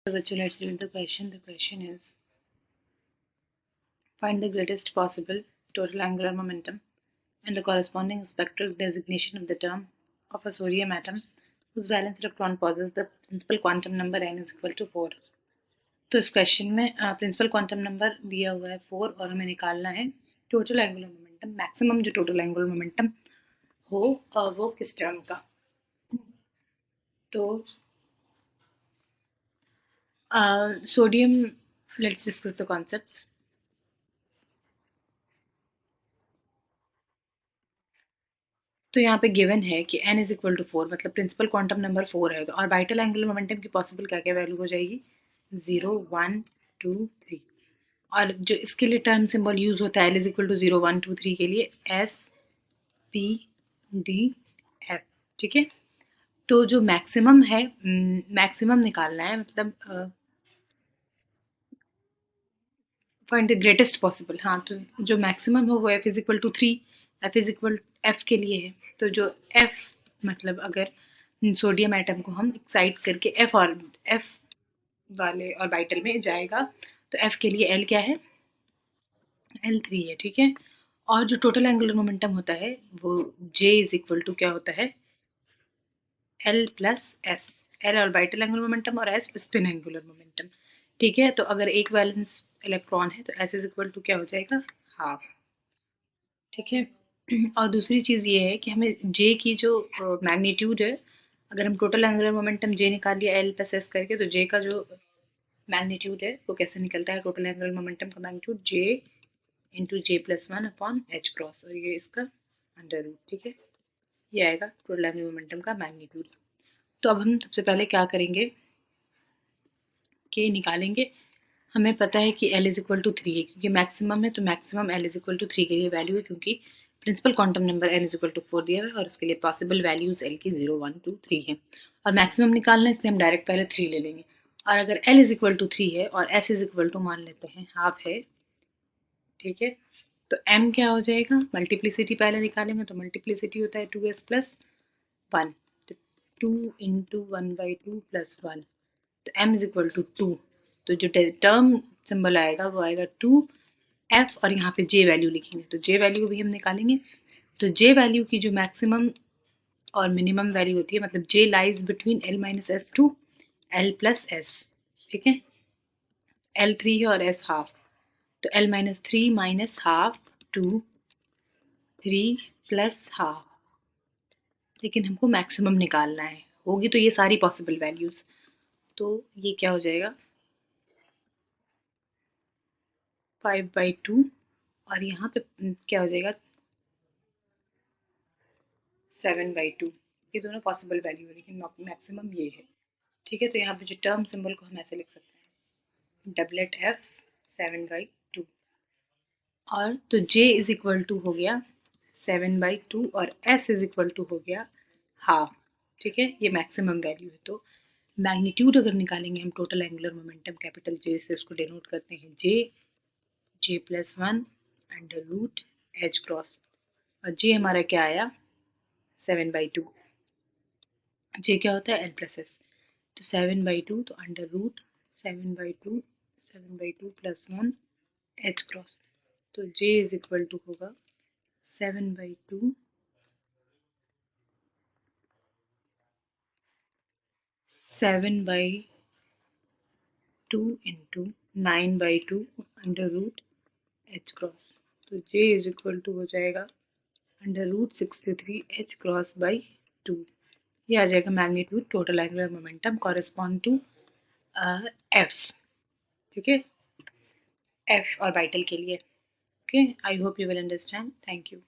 So let's read the question. The question is, find the greatest possible total angular momentum and the corresponding spectral designation of the term of a sodium atom whose valence electron possesses the principal quantum number n is equal to 4. तो इस question में principal quantum number दिया हुआ है 4 और हमें निकालना है टोटल एंगुलर मोमेंटम, मैक्सिमम जो टोटल एंगुलर मोमेंटम हो वो किस टर्म का। तो sodium, let's discuss the concepts. तो यहाँ पे गिवन है कि n इज इक्वल टू 4, मतलब प्रिंसिपल क्वांटम नंबर 4 है, तो ऑर्बिटल एंगुलर मोमेंटम की पॉसिबल क्या क्या वैल्यू हो जाएगी, 0 1 2 3। और जो इसके लिए टर्म सिंबल यूज होता है l इज इक्वल टू 0 1 2 3 के लिए s p d f, ठीक है। तो जो मैक्सिमम है, मैक्सिमम निकालना है, मतलब फाइंड द ग्रेटेस्ट पॉसिबल। हाँ, तो जो मैक्सिमम हो वो f is equal to 3, f is equal f के लिए है। तो जो f, मतलब अगर सोडियम एटम को हम एक्साइट करके f और f वाले ऑर्बिटल में जाएगा तो f के लिए l क्या है, l3 है, ठीक है। और जो टोटल एंगुलर मोमेंटम होता है वो j इज इक्वल टू क्या होता है, l plus s। l orbital angular momentum और s स्पिन एंगुलर मोमेंटम, ठीक है। तो अगर एक वैलेंस इलेक्ट्रॉन है तो s इज इक्वल टू क्या हो जाएगा, हाफ, ठीक है। और दूसरी चीज़ ये है कि हमें j की जो मैग्नीट्यूड है, अगर हम टोटल एंगुलर मोमेंटम j निकाल लिया l प्लस s करके, तो j का जो मैग्नीट्यूड है वो कैसे निकलता है, टोटल एंगुलर मोमेंटम का मैग्नीट्यूड j इंटू जे प्लस 1 अपॉन h क्रॉस, और ये इसका अंडर रूट, ठीक है। ये आएगा टोटल एंगुलर मोमेंटम का मैग्नीट्यूड। तो अब हम सबसे पहले क्या करेंगे कि निकालेंगे। हमें पता है कि L इज इक्वल टू 3 है, क्योंकि मैक्सिमम है, तो maximum L is equal to 3 के लिए वैल्यू है, क्योंकि principal quantum number n is equal to 4 दिया हुआ है और इसके लिए पॉसिबल वैल्यूज L की 0 1 2 3 है। और मैक्सिमम निकालना है, इसलिए हम डायरेक्ट पहले 3 ले लेंगे। और अगर L इज इक्वल टू 3 है और S इज इक्वल टू मान लेते हैं हाफ है, ठीक है, तो M क्या हो जाएगा, मल्टीप्लिसिटी पहले निकालेंगे, तो मल्टीप्लिसिटी होता है 2s प्लस 1, तो 2 इंटू 1/2 प्लस 1, तो m इज इक्वल टू 2। तो जो टर्म सिंबल आएगा वो आएगा 2f, और यहाँ पे j वैल्यू लिखेंगे, तो j वैल्यू भी हम निकालेंगे। तो j वैल्यू की जो मैक्सिमम और मिनिमम वैल्यू होती है, मतलब j lies between l minus s to l plus s, ठीक है। l 3 है और s हाफ, तो l minus 3 minus half 2 3 plus half, लेकिन हमको मैक्सिमम निकालना है, होगी तो ये सारी पॉसिबल वैल्यूज। तो ये क्या हो जाएगा, 5/2, और यहाँ पे क्या हो जाएगा 7/2। ये दोनों पॉसिबल वैल्यू है, लेकिन मैक्सिमम ये है, ठीक है। तो यहाँ पे जो टर्म सिंबल को हम ऐसे लिख सकते हैं, डबलेट f 7/2, और तो j इज इक्वल टू हो गया 7/2 और s इज इक्वल टू हो गया हाफ, ठीक है। ये मैक्सिमम वैल्यू है। तो मैग्नीट्यूड अगर निकालेंगे हम total angular momentum capital J से, उसको डिनोट करते हैं j plus 1 under root h cross, और j हमारा क्या आया 7/2, j क्या होता है l प्लस s, तो 7/2, तो under root 7/2 plus 1 h cross, तो j इज इक्वल टू होगा 7/2 into 9/2 under root h cross, तो j इज इक्वल टू हो जाएगा under root 63 h cross by 2। ये आ जाएगा magnitude total angular momentum correspond to f, ठीक है, f ऑर्बिटल के लिए। Okay, I hope you will understand, thank you.